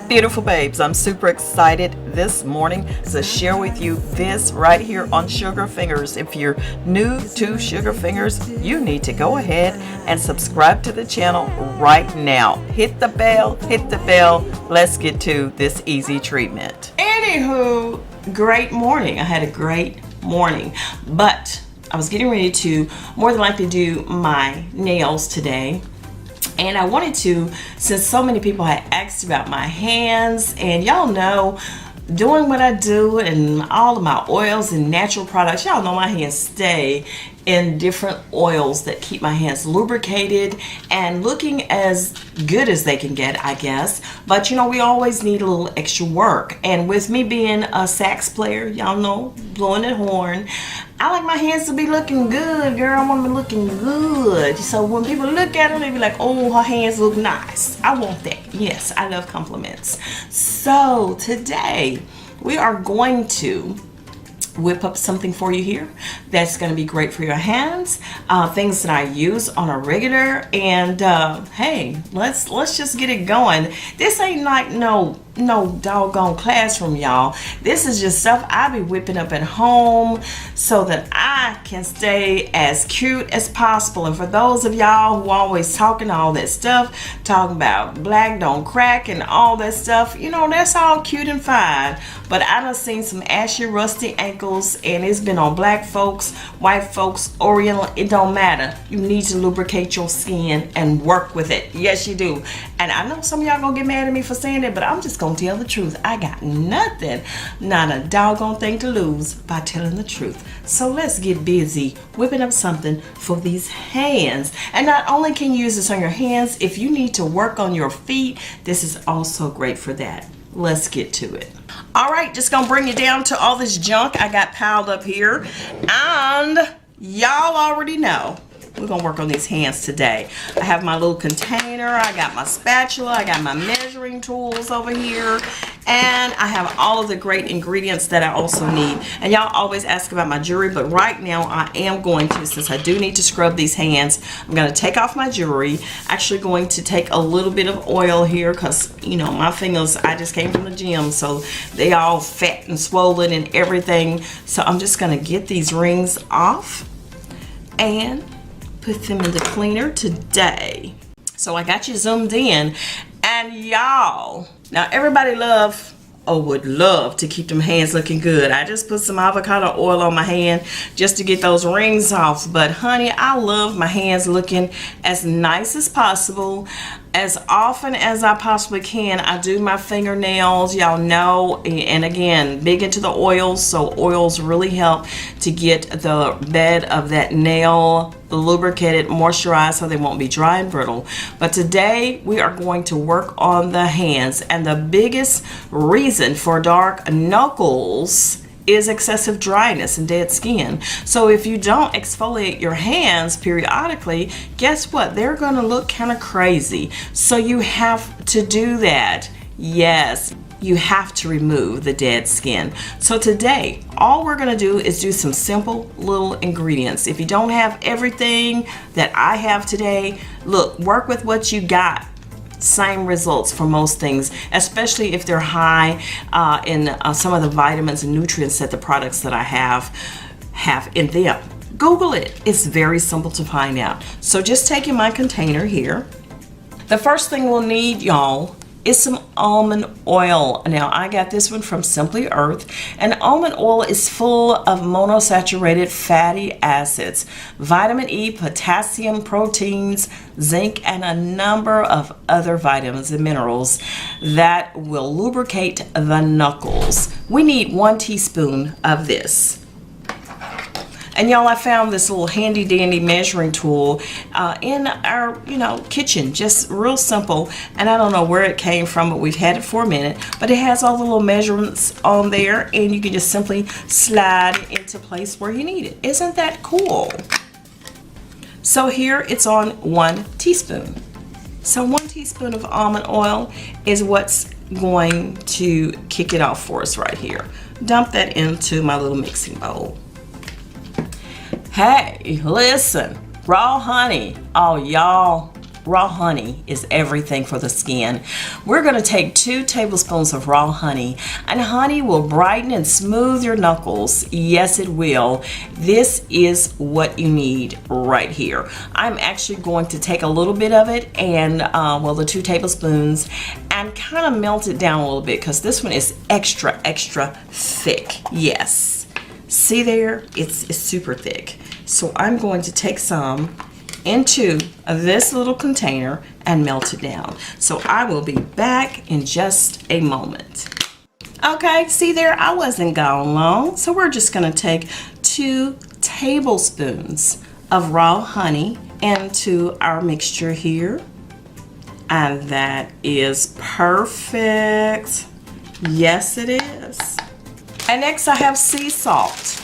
Beautiful babes, I'm super excited this morning to share with you this right here on Sugar Fingers. If you're new to Sugar Fingers, you need to go ahead and subscribe to the channel right now. Hit the bell, let's get to this easy treatment. Anywho, great morning. I had a great morning, but I was getting ready to more than likely do my nails today. And I wanted to, since so many people had asked about my hands, and y'all know, doing what I do and all of my oils and natural products, y'all know my hands stay in different oils that keep my hands lubricated and looking as good as they can get, I guess. But you know, we always need a little extra work. And with me being a sax player, y'all know, blowing the horn, I like my hands to be looking good, girl. I want them looking good. So when people look at them, they be like, oh, her hands look nice. I want that. Yes, I love compliments. So today we are going to whip up something for you here that's going to be great for your hands, things that I use on a regular, and hey, let's just get it going. This ain't like no doggone classroom, y'all. This is just stuff I be whipping up at home so that I can stay as cute as possible. And for those of y'all who always talking all that stuff, talking about black don't crack and all that stuff, you know, that's all cute and fine. But I done seen some ashy, rusty ankles, and it's been on black folks, white folks, oriental, it don't matter. You need to lubricate your skin and work with it. Yes, you do. And I know some of y'all gonna get mad at me for saying it, but I'm just gonna tell the truth. I got nothing, not a doggone thing to lose by telling the truth. So let's get busy whipping up something for these hands. And not only can you use this on your hands, if you need to work on your feet, this is also great for that. Let's get to it. All right, just gonna bring it down to all this junk I got piled up here. And y'all already know we're gonna work on these hands today. I have my little container, I got my spatula, I got my measuring tools over here, and I have all of the great ingredients that I also need. And y'all always ask about my jewelry, but right now I am going to, since I do need to scrub these hands, I'm gonna take off my jewelry. Actually going to take a little bit of oil here because, you know, my fingers, I just came from the gym, so they all fat and swollen and everything. So I'm just gonna get these rings off and put them in the cleaner today. So I got you zoomed in, and y'all, now everybody would love to keep them hands looking good. I just put some avocado oil on my hand just to get those rings off. But honey, I love my hands looking as nice as possible, as often as I possibly can. I do my fingernails, y'all know, and again, big into the oils, so oils really help to get the bed of that nail lubricated, moisturized, so they won't be dry and brittle. But today we are going to work on the hands, and the biggest reason for dark knuckles is excessive dryness and dead skin. So if you don't exfoliate your hands periodically, guess what? They're gonna look kind of crazy. So you have to do that. Yes, you have to remove the dead skin. So today, all we're gonna do is do some simple little ingredients. If you don't have everything that I have today, look, work with what you got. Same results for most things, especially if they're high in some of the vitamins and nutrients that the products that I have in them. Google it. It's very simple to find out. So just taking my container here. The first thing we'll need, y'all, is some almond oil. Now I got this one from Simply Earth, and almond oil is full of monosaturated fatty acids, vitamin E, potassium, proteins, zinc, and a number of other vitamins and minerals that will lubricate the knuckles. We need 1 teaspoon of this. And y'all, I found this little handy dandy measuring tool in our, kitchen, just real simple. And I don't know where it came from, but we've had it for a minute. But it has all the little measurements on there, and you can just simply slide it into place where you need it. Isn't that cool? So here it's on 1 teaspoon. So 1 teaspoon of almond oil is what's going to kick it off for us right here. Dump that into my little mixing bowl. Hey, listen, raw honey. Oh, y'all, Raw honey is everything for the skin. We're going to take 2 tablespoons of raw honey, and honey will brighten and smooth your knuckles. Yes, it will. This is what you need right here. I'm actually going to take a little bit of it and, well, the 2 tablespoons, and kind of melt it down a little bit because this one is extra thick. Yes. See there? It's super thick. So I'm going to take some into this little container and melt it down. So I will be back in just a moment. Okay, see there, I wasn't gone long. So we're just gonna take 2 tablespoons of raw honey into our mixture here. And that is perfect. Yes, it is. And next I have sea salt.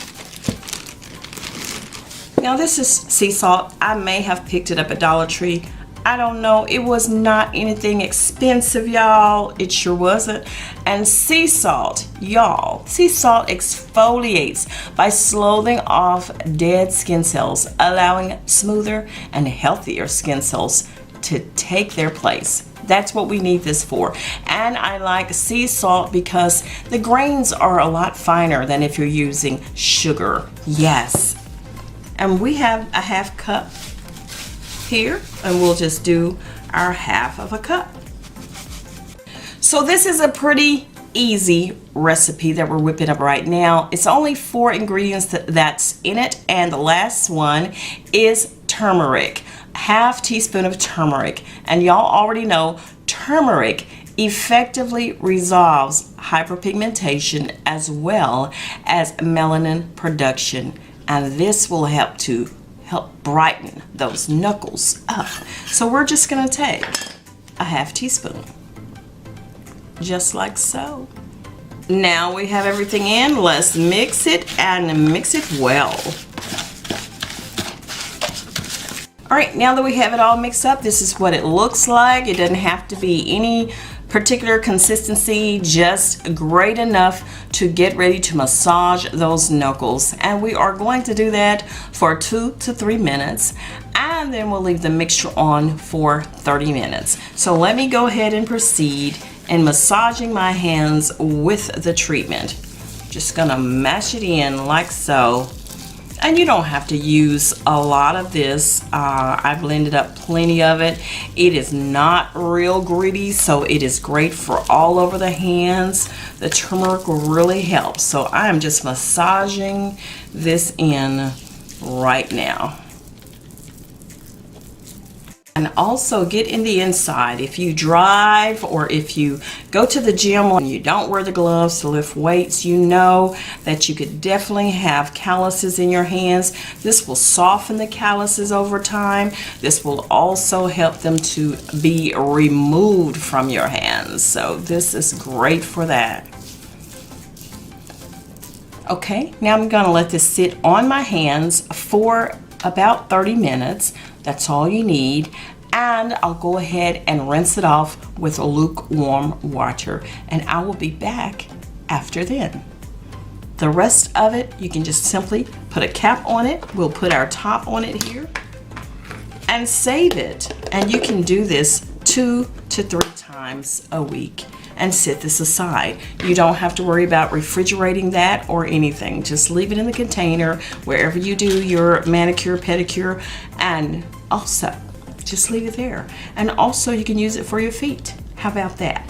Now this is sea salt. I may have picked it up at Dollar Tree. I don't know. It was not anything expensive, y'all. It sure wasn't. And sea salt, y'all. Sea salt exfoliates by sloughing off dead skin cells, allowing smoother and healthier skin cells to take their place. That's what we need this for. And I like sea salt because the grains are a lot finer than if you're using sugar. Yes. And we have a 1/2 cup here, and we'll just do our 1/2 cup. So this is a pretty easy recipe that we're whipping up right now. It's only 4 ingredients that's in it, and the last one is turmeric. 1/2 teaspoon of turmeric. And y'all already know turmeric effectively resolves hyperpigmentation as well as melanin production. And this will help brighten those knuckles up. So we're just gonna take a 1/2 teaspoon, just like so. Now we have everything in. Let's mix it and mix it well. All right, now that we have it all mixed up, this is what it looks like. It doesn't have to be any particular consistency, just great enough to get ready to massage those knuckles. And we are going to do that for 2 to 3 minutes, and then we'll leave the mixture on for 30 minutes. So let me go ahead and proceed in massaging my hands with the treatment. Just gonna mash it in like so. And you don't have to use a lot of this. I blended up plenty of it. It is not real gritty, so it is great for all over the hands. The turmeric will really help. So I am just massaging this in right now. And also get in the inside. If you drive or if you go to the gym and you don't wear the gloves to lift weights, you know that you could definitely have calluses in your hands. This will soften the calluses over time. This will also help them to be removed from your hands. So this is great for that. Okay, now I'm gonna let this sit on my hands for about 30 minutes. That's all you need. And I'll go ahead and rinse it off with lukewarm water. And I will be back after then. The rest of it, you can just simply put a cap on it. We'll put our top on it here and save it. And you can do this 2 to 3 times a week and set this aside. You don't have to worry about refrigerating that or anything. Just leave it in the container wherever you do your manicure, pedicure, and also just leave it there. And also you can use it for your feet. How about that?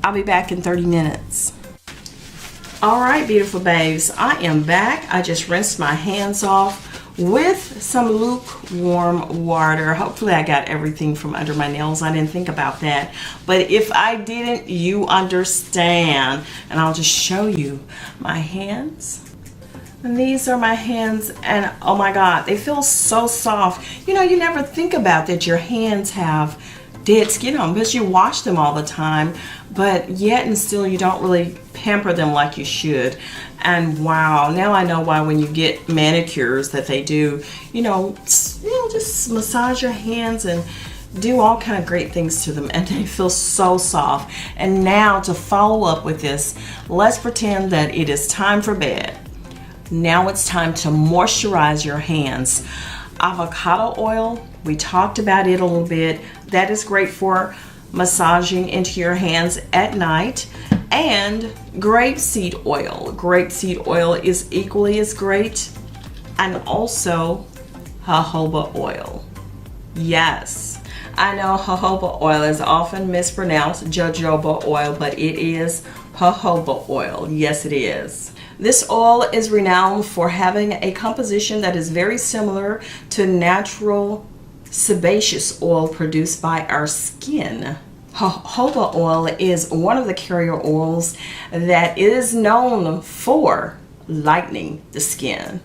I'll be back in 30 minutes. All right, beautiful babes, I am back. I just rinsed my hands off with some lukewarm water. Hopefully I got everything from under my nails. I didn't think about that. But if I didn't, you understand. And I'll just show you my hands. And these are my hands, and oh my God, they feel so soft. You know, you never think about that your hands have dead skin on because you wash them all the time, but yet and still you don't really pamper them like you should. And wow, now I know why when you get manicures that they do, you know, just massage your hands and do all kind of great things to them, and they feel so soft. And now to follow up with this, let's pretend that it is time for bed. Now it's time to moisturize your hands. avocado oil. We talked about it a little bit. That is great for massaging into your hands at night. And grapeseed oil. Grapeseed oil is equally as great. And also jojoba oil. Yes, I know jojoba oil is often mispronounced jojoba oil, but it is jojoba oil. Yes, it is. This oil is renowned for having a composition that is very similar to natural sebaceous oil produced by our skin. Jojoba oil is one of the carrier oils that is known for lightening the skin,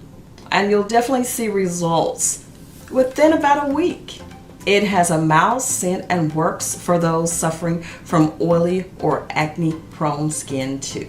and you'll definitely see results within about a week. It has a mild scent and works for those suffering from oily or acne prone skin too.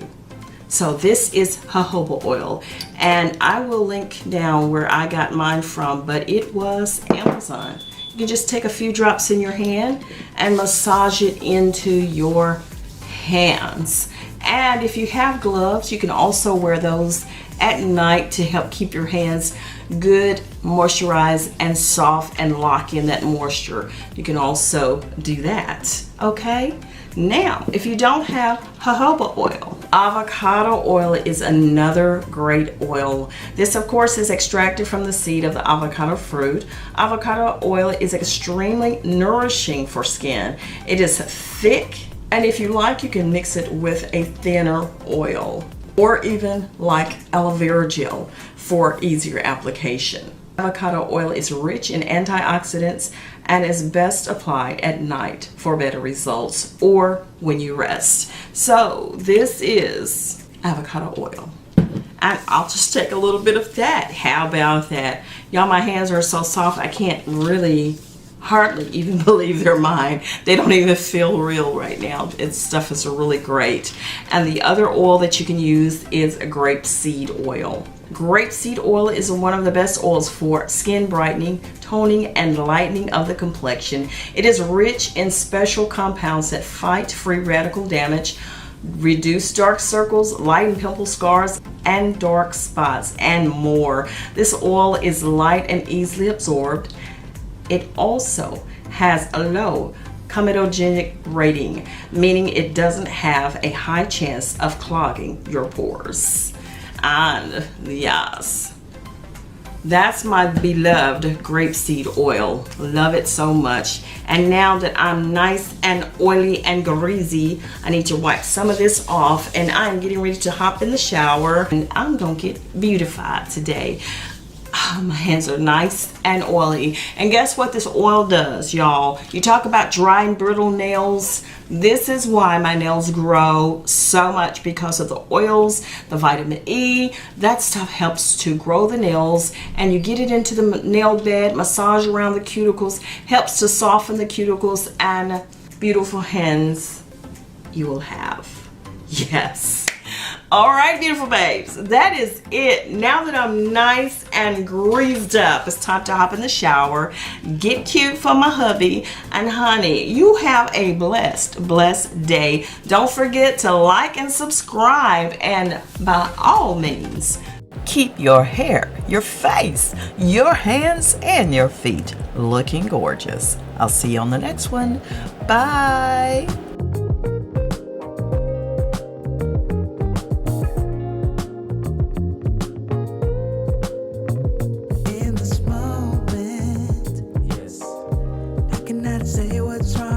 So this is jojoba oil, and I will link down where I got mine from, but it was Amazon. You can just take a few drops in your hand and massage it into your hands. And if you have gloves, you can also wear those at night to help keep your hands good, moisturized, and soft, and lock in that moisture. You can also do that, okay? Now, if you don't have jojoba oil, avocado oil is another great oil. This, of course, is extracted from the seed of the avocado fruit. Avocado oil is extremely nourishing for skin. It is thick, and if you like, you can mix it with a thinner oil, or even like aloe vera gel for easier application. Avocado oil is rich in antioxidants and is best applied at night for better results or when you rest. So this is avocado oil. And I'll just take a little bit of that. How about that? Y'all, my hands are so soft I can't really hardly even believe they're mine. They don't even feel real right now. Its stuff is really great. And the other oil that you can use is grapeseed oil. Grapeseed oil is one of the best oils for skin brightening, toning, and lightening of the complexion. It is rich in special compounds that fight free radical damage, reduce dark circles, lighten pimple scars, and dark spots, and more. This oil is light and easily absorbed. It also has a low comedogenic rating, meaning it doesn't have a high chance of clogging your pores. And yes, that's my beloved grapeseed oil. Love it so much. And now that I'm nice and oily and greasy, I need to wipe some of this off, and I'm getting ready to hop in the shower, and I'm gonna get beautified today. My hands are nice and oily. And guess what this oil does, y'all? You talk about dry and brittle nails. This is why my nails grow so much, because of the oils, the vitamin E. That stuff helps to grow the nails, and you get it into the nail bed, massage around the cuticles, helps to soften the cuticles, and beautiful hands you will have. Yes. All right, beautiful babes, that is it. Now that I'm nice and greased up, it's time to hop in the shower, get cute for my hubby, and honey, you have a blessed day. Don't forget to like and subscribe, and by all means, keep your hair, your face, your hands, and your feet looking gorgeous. I'll see you on the next one. Bye. Say what's wrong.